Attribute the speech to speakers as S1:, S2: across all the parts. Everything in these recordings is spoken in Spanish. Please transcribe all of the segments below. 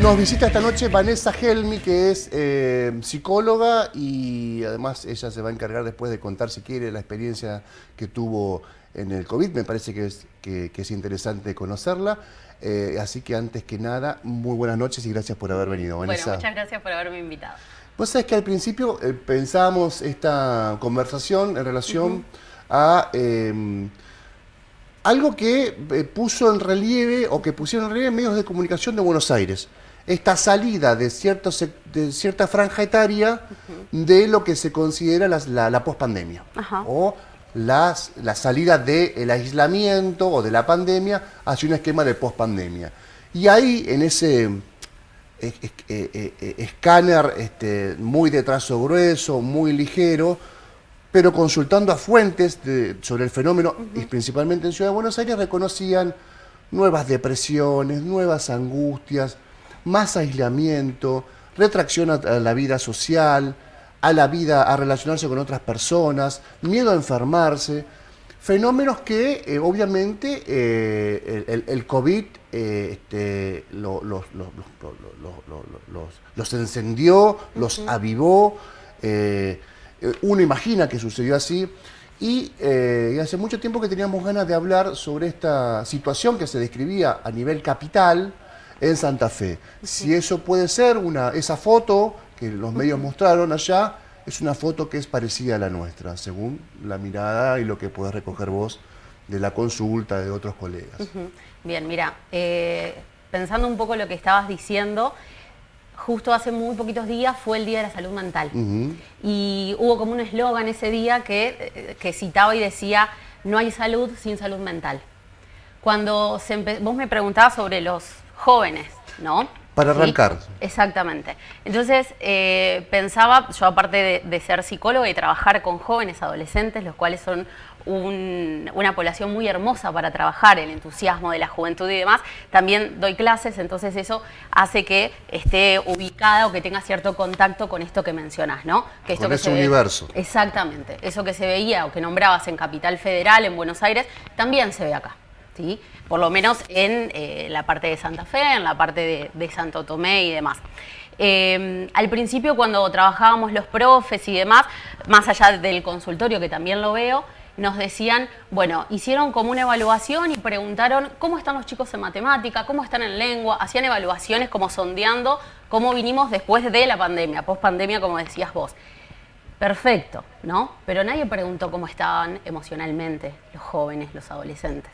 S1: Nos visita esta noche Vanessa Gelmi, que es psicóloga y además ella se va a encargar después de contar, si quiere, la experiencia que tuvo en el COVID. Me parece que es interesante conocerla. Así que antes que nada, muy buenas noches y gracias por haber venido, Vanessa.
S2: Bueno, muchas gracias por haberme invitado.
S1: Vos sabés que al principio pensábamos esta conversación en relación a algo que puso en relieve o que pusieron en relieve medios de comunicación de Buenos Aires. Esta salida de cierta franja etaria de lo que se considera la pospandemia. O la salida del aislamiento o de la pandemia hacia un esquema de pospandemia. Y ahí, en ese escáner muy de trazo grueso, muy ligero, pero consultando a fuentes sobre el fenómeno, y principalmente en Ciudad de Buenos Aires, reconocían nuevas depresiones, nuevas angustias, más aislamiento, retracción a la vida social, a relacionarse con otras personas, miedo a enfermarse, fenómenos que obviamente el COVID los encendió, los avivó. Uno imagina que sucedió así y hace mucho tiempo que teníamos ganas de hablar sobre esta situación que se describía a nivel capital en Santa Fe. Si eso puede ser esa foto que los medios mostraron allá, es una foto que es parecida a la nuestra, según la mirada y lo que podés recoger vos de la consulta de otros colegas.
S2: Bien, mira, pensando un poco lo que estabas diciendo, justo hace muy poquitos días fue el Día de la Salud Mental. Y hubo como un eslogan ese día que citaba y decía: no hay salud sin salud mental. Cuando vos me preguntabas sobre los jóvenes, ¿no?
S1: Para arrancar.
S2: ¿Sí? Exactamente. Entonces, pensaba, yo aparte de ser psicóloga y trabajar con jóvenes adolescentes, los cuales son una población muy hermosa para trabajar, el entusiasmo de la juventud y demás, también doy clases, entonces eso hace que esté ubicada o que tenga cierto contacto con esto que mencionás, ¿no? Que esto
S1: con
S2: que
S1: ese universo.
S2: Exactamente. Eso que se veía o que nombrabas en Capital Federal, en Buenos Aires, también se ve acá. ¿Sí? Por lo menos en la parte de Santa Fe, en la parte de Santo Tomé y demás. Al principio, cuando trabajábamos los profes y demás, más allá del consultorio, que también lo veo, nos decían, bueno, hicieron como una evaluación y preguntaron cómo están los chicos en matemática, cómo están en lengua, hacían evaluaciones como sondeando cómo vinimos después de la pandemia, post-pandemia, como decías vos. Perfecto, ¿no? Pero nadie preguntó cómo estaban emocionalmente los jóvenes, los adolescentes.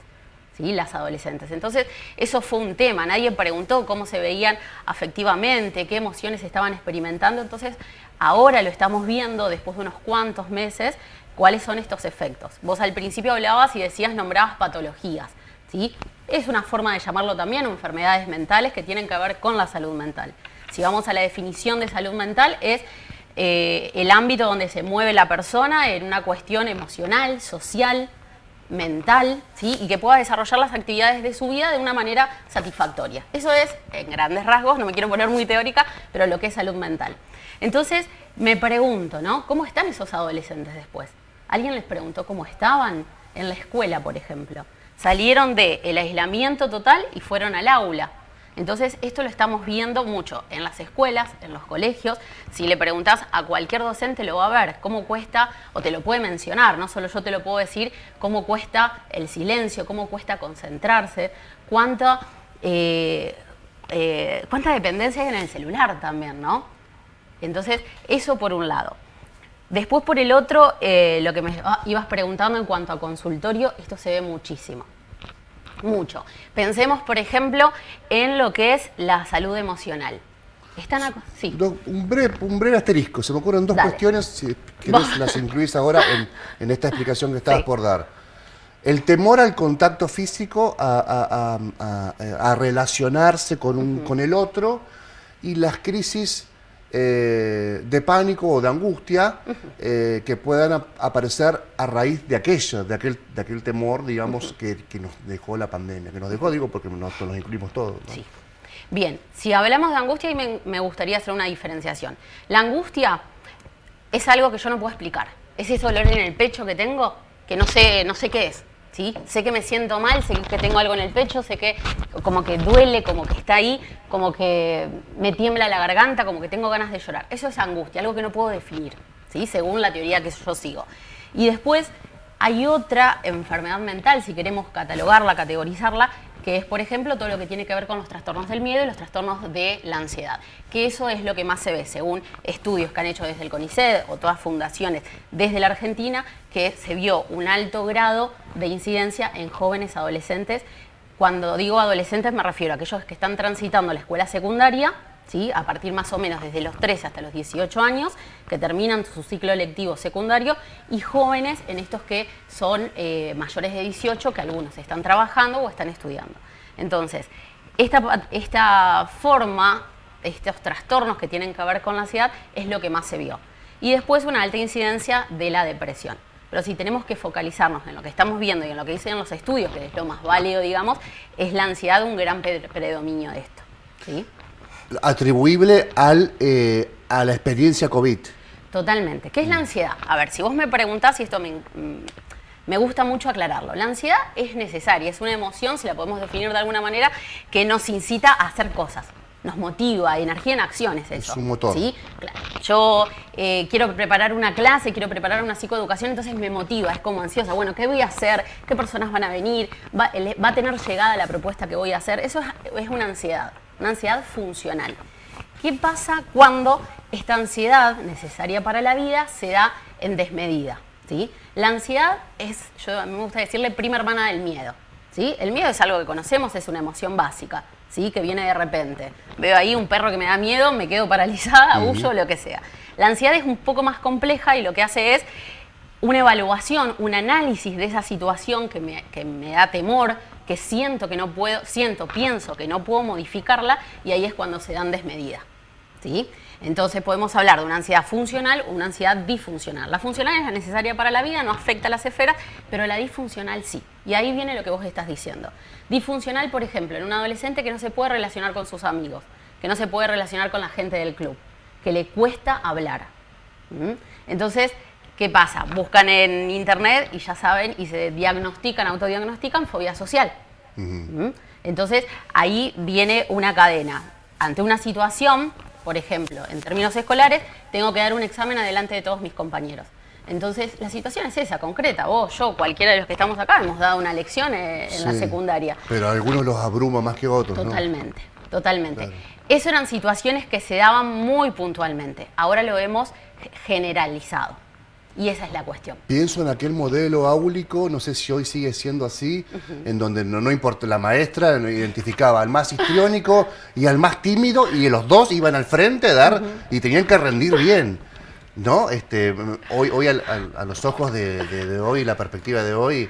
S2: ¿Sí? Las adolescentes. Entonces, eso fue un tema. Nadie preguntó cómo se veían afectivamente, qué emociones estaban experimentando. Entonces, ahora lo estamos viendo, después de unos cuantos meses, cuáles son estos efectos. Vos al principio hablabas y decías, nombrabas patologías. ¿Sí? Es una forma de llamarlo también, enfermedades mentales que tienen que ver con la salud mental. Si vamos a la definición de salud mental, es el ámbito donde se mueve la persona en una cuestión emocional, social, mental, ¿sí? Y que pueda desarrollar las actividades de su vida de una manera satisfactoria. Eso es, en grandes rasgos, no me quiero poner muy teórica, pero lo que es salud mental. Entonces, me pregunto, ¿no? ¿Cómo están esos adolescentes después? ¿Alguien les preguntó cómo estaban en la escuela, por ejemplo? Salieron del aislamiento total y fueron al aula. Entonces, esto lo estamos viendo mucho en las escuelas, en los colegios. Si le preguntás a cualquier docente, lo va a ver cómo cuesta, o te lo puede mencionar, no solo yo te lo puedo decir, cómo cuesta el silencio, cómo cuesta concentrarse, cuánta dependencia hay en el celular también, ¿no? Entonces, eso por un lado. Después, por el otro, lo que me ibas preguntando en cuanto a consultorio, esto se ve muchísimo. Mucho. Pensemos, por ejemplo, en lo que es la salud emocional. Sí.
S1: Un breve asterisco. Se me ocurren dos cuestiones, si querés las incluís ahora en esta explicación que estabas por dar. El temor al contacto físico, a relacionarse con el otro, y las crisis de pánico o de angustia que puedan aparecer a raíz de aquel temor, digamos, que nos dejó la pandemia. Que nos dejó, digo, porque nos incluimos todos, ¿no? Sí.
S2: Bien, si hablamos de angustia, me gustaría hacer una diferenciación. La angustia es algo que yo no puedo explicar. Es ese dolor en el pecho que tengo, que no sé qué es. ¿sí? Sé que me siento mal, sé que tengo algo en el pecho, sé que como que duele, como que está ahí, como que me tiembla la garganta, como que tengo ganas de llorar. Eso es angustia, algo que no puedo definir, ¿sí? Según la teoría que yo sigo. Y después hay otra enfermedad mental, si queremos catalogarla, categorizarla, que es, por ejemplo, todo lo que tiene que ver con los trastornos del miedo y los trastornos de la ansiedad. Que eso es lo que más se ve, según estudios que han hecho desde el CONICET o todas fundaciones desde la Argentina, que se vio un alto grado de incidencia en jóvenes adolescentes. Cuando digo adolescentes me refiero a aquellos que están transitando la escuela secundaria, ¿sí? A partir más o menos desde los 13 hasta los 18 años, que terminan su ciclo lectivo secundario, y jóvenes en estos que son mayores de 18, que algunos están trabajando o están estudiando. Entonces, esta forma, estos trastornos que tienen que ver con la ansiedad, es lo que más se vio. Y después una alta incidencia de la depresión. Pero si tenemos que focalizarnos en lo que estamos viendo y en lo que dicen los estudios, que es lo más válido, digamos, es la ansiedad un gran predominio de esto, ¿sí?
S1: Atribuible a la experiencia COVID.
S2: Totalmente. ¿Qué es la ansiedad? A ver, si vos me preguntás, y esto me gusta mucho aclararlo, la ansiedad es necesaria, es una emoción, si la podemos definir de alguna manera, que nos incita a hacer cosas, nos motiva, energía en acción es eso.
S1: Es un motor.
S2: ¿Sí? Claro. Yo quiero preparar una clase, quiero preparar una psicoeducación, entonces me motiva, es como ansiosa. Bueno, ¿qué voy a hacer? ¿Qué personas van a venir? ¿Va a tener llegada la propuesta que voy a hacer? Eso es una ansiedad funcional. ¿Qué pasa cuando esta ansiedad necesaria para la vida se da en desmedida? ¿Sí? La ansiedad es, a mí me gusta decirle, prima hermana del miedo. ¿Sí? El miedo es algo que conocemos, es una emoción básica, ¿sí? Que viene de repente. Veo ahí un perro que me da miedo, me quedo paralizada, huyo, lo que sea. La ansiedad es un poco más compleja y lo que hace es una evaluación, un análisis de esa situación que me da temor, que siento que no puedo, pienso que no puedo modificarla, y ahí es cuando se dan desmedida, ¿sí? Entonces podemos hablar de una ansiedad funcional o una ansiedad disfuncional. La funcional es la necesaria para la vida, no afecta a las esferas, pero la disfuncional sí. Y ahí viene lo que vos estás diciendo. Disfuncional, por ejemplo, en un adolescente que no se puede relacionar con sus amigos, que no se puede relacionar con la gente del club, que le cuesta hablar. Entonces, ¿qué pasa? Buscan en internet y ya saben, y se autodiagnostican fobia social. Entonces, ahí viene una cadena. Ante una situación, por ejemplo, en términos escolares, tengo que dar un examen adelante de todos mis compañeros. Entonces, la situación es esa, concreta. Vos, yo, cualquiera de los que estamos acá, hemos dado una lección en la secundaria.
S1: Pero a algunos los abruma más que a otros,
S2: Totalmente, ¿no? Totalmente.
S1: Claro.
S2: Eso eran situaciones que se daban muy puntualmente. Ahora lo hemos generalizado. Y esa es la cuestión.
S1: Pienso en aquel modelo áulico, no sé si hoy sigue siendo así, en donde no importa, la maestra identificaba al más histriónico y al más tímido, y los dos iban al frente a dar, y tenían que rendir bien, ¿no? Hoy a los ojos de hoy, la perspectiva de hoy,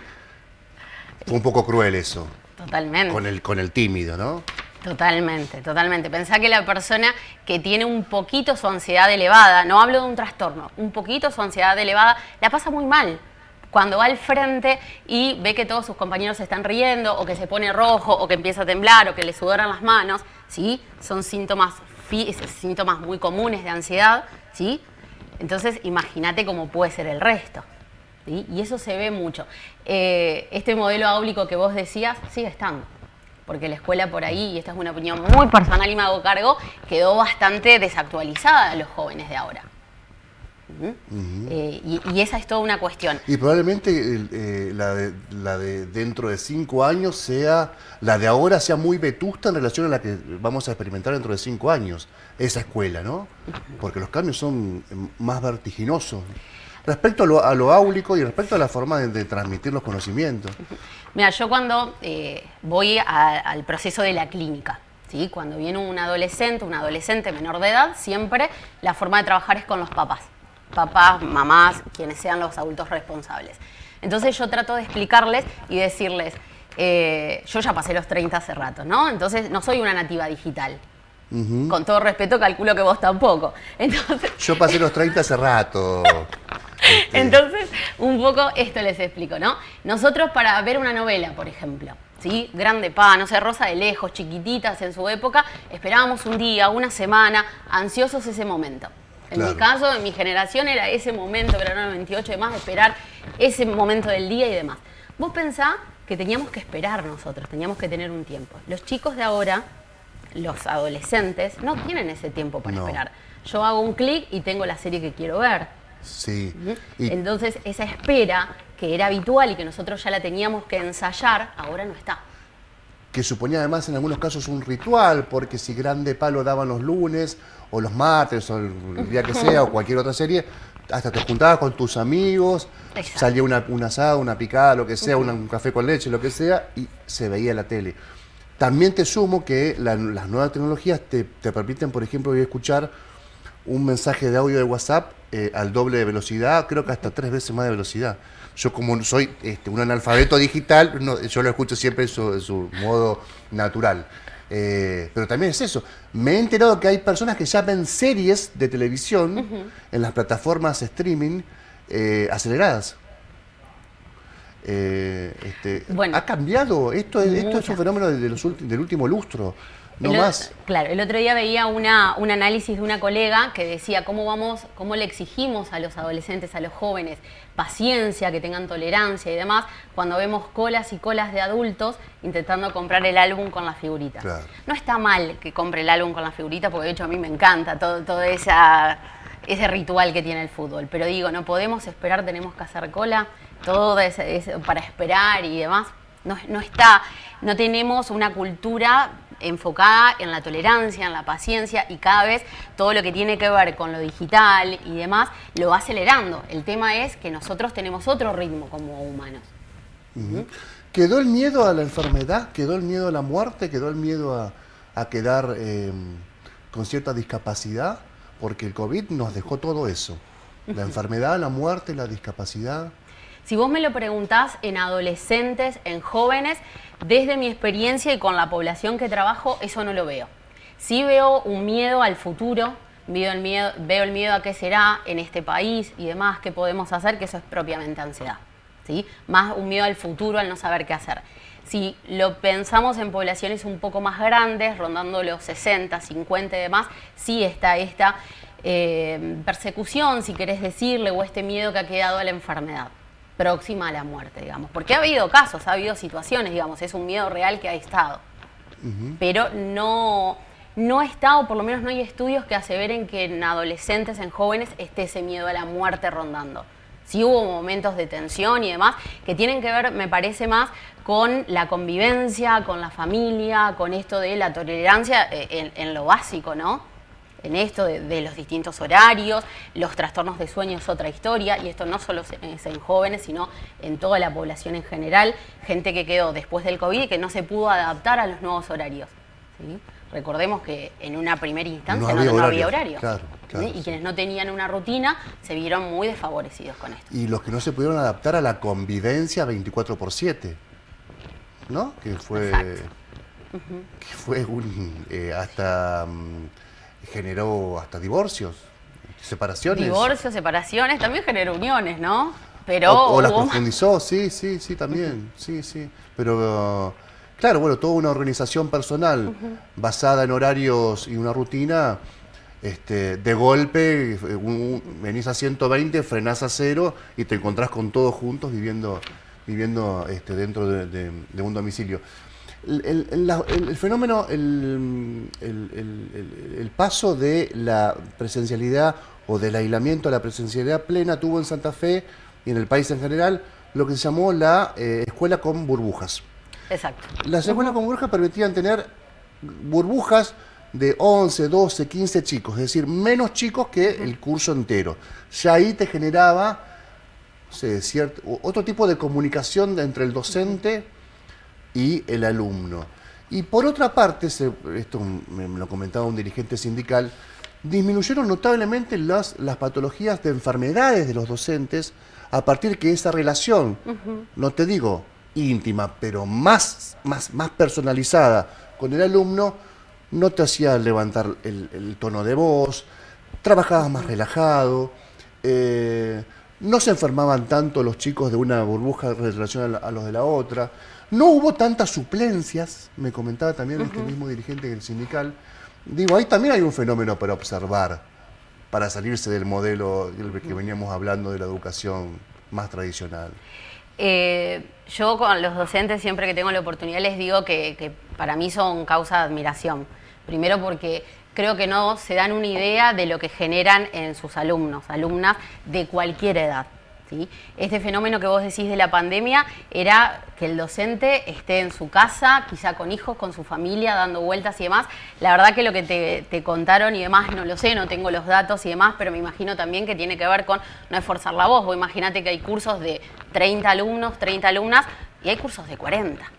S1: fue un poco cruel eso.
S2: Totalmente.
S1: Con el tímido, ¿no?
S2: Totalmente, totalmente. Pensá que la persona que tiene un poquito su ansiedad elevada, no hablo de un trastorno, un poquito su ansiedad elevada, la pasa muy mal. Cuando va al frente y ve que todos sus compañeros se están riendo, o que se pone rojo, o que empieza a temblar, o que le sudoran las manos, ¿sí? Son síntomas muy comunes de ansiedad, ¿sí? Entonces, imagínate cómo puede ser el resto, ¿sí? Y eso se ve mucho. Este modelo áulico que vos decías sigue estando. Porque la escuela por ahí, y esta es una opinión muy personal y me hago cargo, quedó bastante desactualizada a los jóvenes de ahora. Y esa es toda una cuestión.
S1: Y probablemente la de dentro de 5 años la de ahora sea muy vetusta en relación a la que vamos a experimentar dentro de 5 años, esa escuela, ¿no? Porque los cambios son más vertiginosos. Respecto a lo áulico y respecto a la forma de transmitir los conocimientos.
S2: Mira, yo cuando voy al proceso de la clínica, ¿sí? Cuando viene un adolescente menor de edad, siempre la forma de trabajar es con los papás. Papás, mamás, quienes sean los adultos responsables. Entonces yo trato de explicarles y decirles, yo ya pasé los 30 hace rato, ¿no? Entonces no soy una nativa digital. Con todo respeto, calculo que vos tampoco. Entonces,
S1: yo pasé los 30 hace rato.
S2: Entonces, un poco esto les explico, ¿no? Nosotros para ver una novela, por ejemplo, ¿sí? Grande Pa, no sé, Rosa de Lejos, chiquititas en su época, esperábamos un día, una semana, ansiosos ese momento. En mi caso, en mi generación, era ese momento, verano 98 y demás, de esperar ese momento del día y demás. Vos pensá que teníamos que esperar nosotros, teníamos que tener un tiempo. Los chicos de ahora, los adolescentes, no tienen ese tiempo para esperar. Yo hago un clic y tengo la serie que quiero ver.
S1: Sí.
S2: Entonces, esa espera que era habitual y que nosotros ya la teníamos que ensayar, ahora no está.
S1: Que suponía además en algunos casos un ritual, porque si Grande Palo daban los lunes, o los martes, o el día que sea, o cualquier otra serie, hasta te juntabas con tus amigos,
S2: Exacto.
S1: salía un asado, una picada, lo que sea, un café con leche, lo que sea, y se veía la tele. También te sumo que las nuevas tecnologías te permiten, por ejemplo, escuchar un mensaje de audio de WhatsApp al doble de velocidad, creo que hasta 3 veces más de velocidad. Yo como soy un analfabeto digital, yo lo escucho siempre en su modo natural. Pero también es eso. Me he enterado que hay personas que ya ven series de televisión en las plataformas streaming aceleradas.
S2: Bueno,
S1: ha cambiado. Esto es un fenómeno del último lustro. No más.
S2: Claro, el otro día veía un análisis de una colega que decía cómo le exigimos a los adolescentes, a los jóvenes, paciencia, que tengan tolerancia y demás, cuando vemos colas y colas de adultos intentando comprar el álbum con la figurita.
S1: Claro.
S2: No está mal que compre el álbum con la figurita, porque de hecho a mí me encanta todo ese ritual que tiene el fútbol. Pero digo, no podemos esperar, tenemos que hacer cola, todo para esperar y demás. No tenemos una cultura enfocada en la tolerancia, en la paciencia, y cada vez todo lo que tiene que ver con lo digital y demás lo va acelerando. El tema es que nosotros tenemos otro ritmo como humanos.
S1: ¿Quedó el miedo a la enfermedad? ¿Quedó el miedo a la muerte? ¿Quedó el miedo a quedar con cierta discapacidad? Porque el COVID nos dejó todo eso. La enfermedad, la muerte, la discapacidad.
S2: Si vos me lo preguntás en adolescentes, en jóvenes, desde mi experiencia y con la población que trabajo, eso no lo veo. Sí veo un miedo al futuro, veo el miedo a qué será en este país y demás, qué podemos hacer, que eso es propiamente ansiedad, ¿sí? Más un miedo al futuro, al no saber qué hacer. Si lo pensamos en poblaciones un poco más grandes, rondando los 60, 50 y demás, sí está esta persecución, si querés decirle, o este miedo que ha quedado a la enfermedad próxima a la muerte, digamos. Porque ha habido casos, ha habido situaciones, digamos, es un miedo real que ha estado. Pero no está, o por lo menos no hay estudios que aseveren que en adolescentes, en jóvenes, esté ese miedo a la muerte rondando. Sí hubo momentos de tensión y demás que tienen que ver, me parece, más con la convivencia, con la familia, con esto de la tolerancia en lo básico, ¿no? En esto de los distintos horarios, los trastornos de sueño es otra historia, y esto no solo es en jóvenes, sino en toda la población en general, gente que quedó después del COVID y que no se pudo adaptar a los nuevos horarios, ¿sí? Recordemos que en una primera instancia no había horario.
S1: Claro,
S2: ¿sí? Y quienes no tenían una rutina se vieron muy desfavorecidos con esto.
S1: Y los que no se pudieron adaptar a la convivencia 24/7, ¿no? Que fue hasta... generó hasta divorcios, separaciones.
S2: Divorcios, separaciones, también generó uniones, ¿no? Pero
S1: o las profundizó, sí, también, sí. Pero, claro, bueno, toda una organización personal basada en horarios y una rutina, de golpe, venís a 120, frenás a 0 y te encontrás con todos juntos viviendo dentro de un domicilio. El fenómeno, el paso de la presencialidad o del aislamiento a la presencialidad plena tuvo en Santa Fe y en el país en general lo que se llamó la escuela con burbujas.
S2: Exacto.
S1: Las escuelas con burbujas permitían tener burbujas de 11, 12, 15 chicos, es decir, menos chicos que el curso entero. Ya ahí te generaba, no sé, otro tipo de comunicación entre el docente y el alumno. Y por otra parte, esto me lo comentaba un dirigente sindical, disminuyeron notablemente las patologías de enfermedades de los docentes a partir que esa relación, no te digo íntima, pero más personalizada con el alumno, no te hacía levantar el tono de voz, trabajabas más relajado, no se enfermaban tanto los chicos de una burbuja en relación a los de la otra. No hubo tantas suplencias, me comentaba también este mismo dirigente del sindical. Digo, ahí también hay un fenómeno para observar, para salirse del modelo que veníamos hablando de la educación más tradicional.
S2: Yo con los docentes, siempre que tengo la oportunidad, les digo que para mí son causa de admiración. Primero porque creo que no se dan una idea de lo que generan en sus alumnos, alumnas de cualquier edad. ¿Sí? Este fenómeno que vos decís de la pandemia era que el docente esté en su casa, quizá con hijos, con su familia, dando vueltas y demás. La verdad que lo que te contaron y demás no lo sé, no tengo los datos y demás, pero me imagino también que tiene que ver con no esforzar la voz. Vos imagínate que hay cursos de 30 alumnos, 30 alumnas y hay cursos de 40.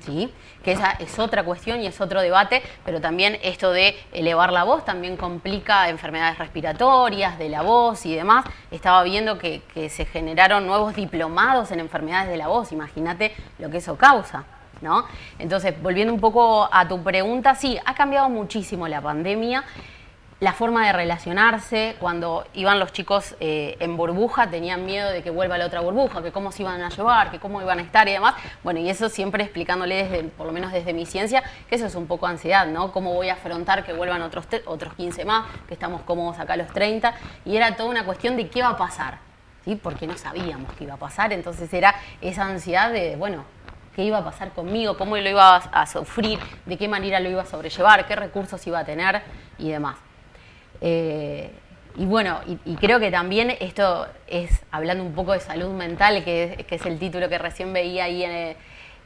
S2: ¿Sí? Que esa es otra cuestión y es otro debate, pero también esto de elevar la voz también complica enfermedades respiratorias, de la voz y demás. Estaba viendo que se generaron nuevos diplomados en enfermedades de la voz, imagínate lo que eso causa, ¿no? Entonces, volviendo un poco a tu pregunta, sí, ha cambiado muchísimo la pandemia. La forma de relacionarse, cuando iban los chicos en burbuja, tenían miedo de que vuelva la otra burbuja, que cómo se iban a llevar, que cómo iban a estar y demás. Bueno, y eso siempre explicándole, por lo menos desde mi ciencia, que eso es un poco ansiedad, ¿no? Cómo voy a afrontar que vuelvan otros 15 más, que estamos cómodos acá a los 30. Y era toda una cuestión de qué va a pasar, ¿sí? Porque no sabíamos qué iba a pasar. Entonces era esa ansiedad de, bueno, qué iba a pasar conmigo, cómo lo iba a sufrir, de qué manera lo iba a sobrellevar, qué recursos iba a tener y demás. Y bueno, y creo que también esto es, hablando un poco de salud mental, que es el título que recién veía ahí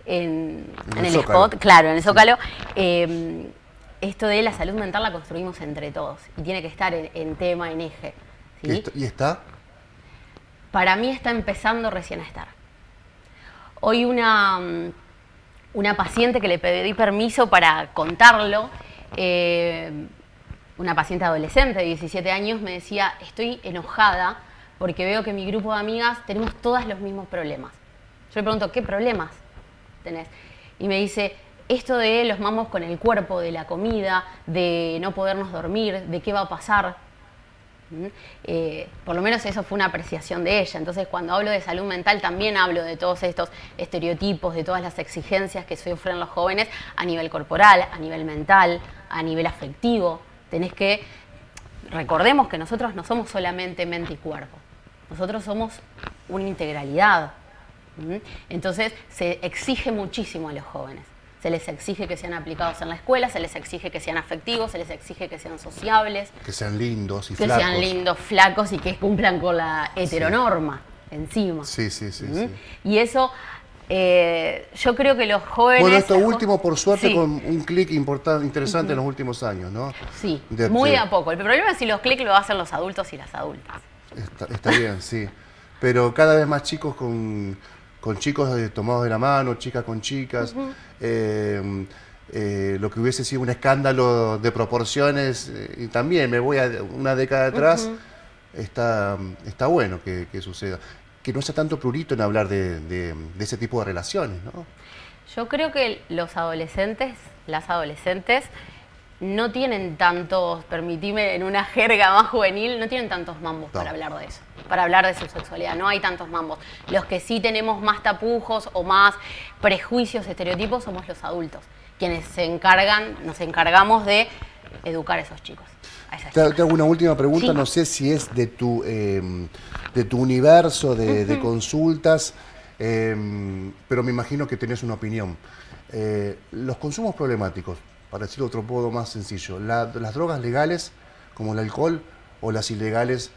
S2: en el spot, claro, en el Zócalo, esto de la salud mental la construimos entre todos y tiene que estar en tema, en eje. ¿Sí?
S1: ¿Y está?
S2: Para mí está empezando recién a estar. Hoy una paciente que le pedí permiso para contarlo, una paciente adolescente de 17 años me decía, estoy enojada porque veo que mi grupo de amigas tenemos todas los mismos problemas. Yo le pregunto, ¿qué problemas tenés? Y me dice, esto de los mamos con el cuerpo, de la comida, de no podernos dormir, de qué va a pasar. Por lo menos eso fue una apreciación de ella. Entonces, cuando hablo de salud mental, también hablo de todos estos estereotipos, de todas las exigencias que sufren los jóvenes a nivel corporal, a nivel mental, a nivel afectivo. Recordemos que nosotros no somos solamente mente y cuerpo, nosotros somos una integralidad. Entonces se exige muchísimo a los jóvenes, se les exige que sean aplicados en la escuela, se les exige que sean afectivos, se les exige que sean sociables,
S1: que sean lindos y
S2: flacos. Que sean lindos, flacos y que cumplan con la heteronorma encima.
S1: Sí.
S2: Y eso... yo creo que los jóvenes...
S1: Bueno, esto último, por suerte, con un clic interesante en los últimos años, ¿no?
S2: Sí, muy a poco. El problema es si los clics lo hacen los adultos y las adultas.
S1: Está bien, sí. Pero cada vez más chicos con chicos tomados de la mano, chicas con chicas. Lo que hubiese sido un escándalo de proporciones, y también me voy a una década atrás, está bueno que suceda. Que no sea tanto prurito en hablar de ese tipo de relaciones, ¿no?
S2: Yo creo que los adolescentes, las adolescentes, no tienen tantos, permitime en una jerga más juvenil, no tienen tantos mambos para hablar de eso, para hablar de su sexualidad, no hay tantos mambos. Los que sí tenemos más tapujos o más prejuicios, estereotipos, somos los adultos, quienes nos encargamos de educar a esos chicos.
S1: Te hago una última pregunta, sí. No sé si es de tu universo de consultas, pero me imagino que tenés una opinión. Los consumos problemáticos, para decirlo de otro modo más sencillo, las drogas legales, como el alcohol, o las ilegales,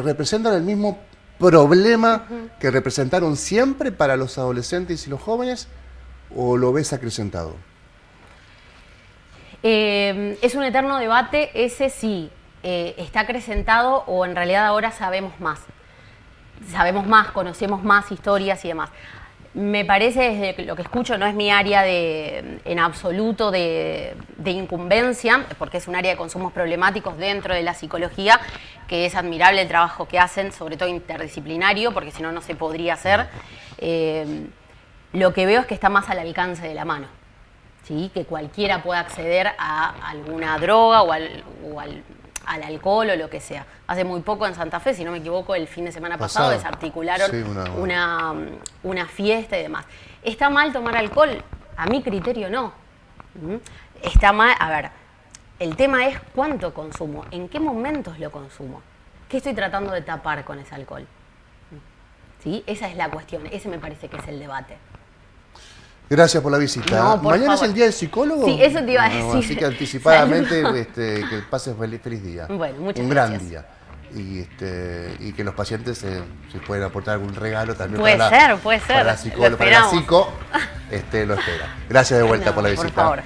S1: ¿representan el mismo problema que representaron siempre para los adolescentes y los jóvenes, o lo ves acrecentado?
S2: Es un eterno debate, ese sí, está acrecentado o en realidad ahora sabemos más. Sabemos más, conocemos más historias y demás. Me parece, desde lo que escucho, no es mi área en absoluto de incumbencia, porque es un área de consumos problemáticos dentro de la psicología, que es admirable el trabajo que hacen, sobre todo interdisciplinario, porque si no, no se podría hacer. Lo que veo es que está más al alcance de la mano. ¿Sí? Que cualquiera pueda acceder a alguna droga o al alcohol o lo que sea. Hace muy poco en Santa Fe, si no me equivoco, el fin de semana pasado desarticularon una fiesta y demás. ¿Está mal tomar alcohol? A mi criterio no. Está mal, a ver, el tema es cuánto consumo, en qué momentos lo consumo, qué estoy tratando de tapar con ese alcohol. ¿Sí? Esa es la cuestión, ese me parece que es el debate.
S1: Gracias por la visita.
S2: No, por
S1: ¿Mañana
S2: favor.
S1: es el día del psicólogo?
S2: Sí, eso te iba a decir.
S1: Así que anticipadamente que pases feliz día.
S2: Bueno, muchas
S1: Un
S2: gracias.
S1: gran día. Y que los pacientes si pueden aportar algún regalo también
S2: Puede ser.
S1: para la psicóloga, para la psico, lo espera. Gracias de vuelta por la visita.
S2: Por favor.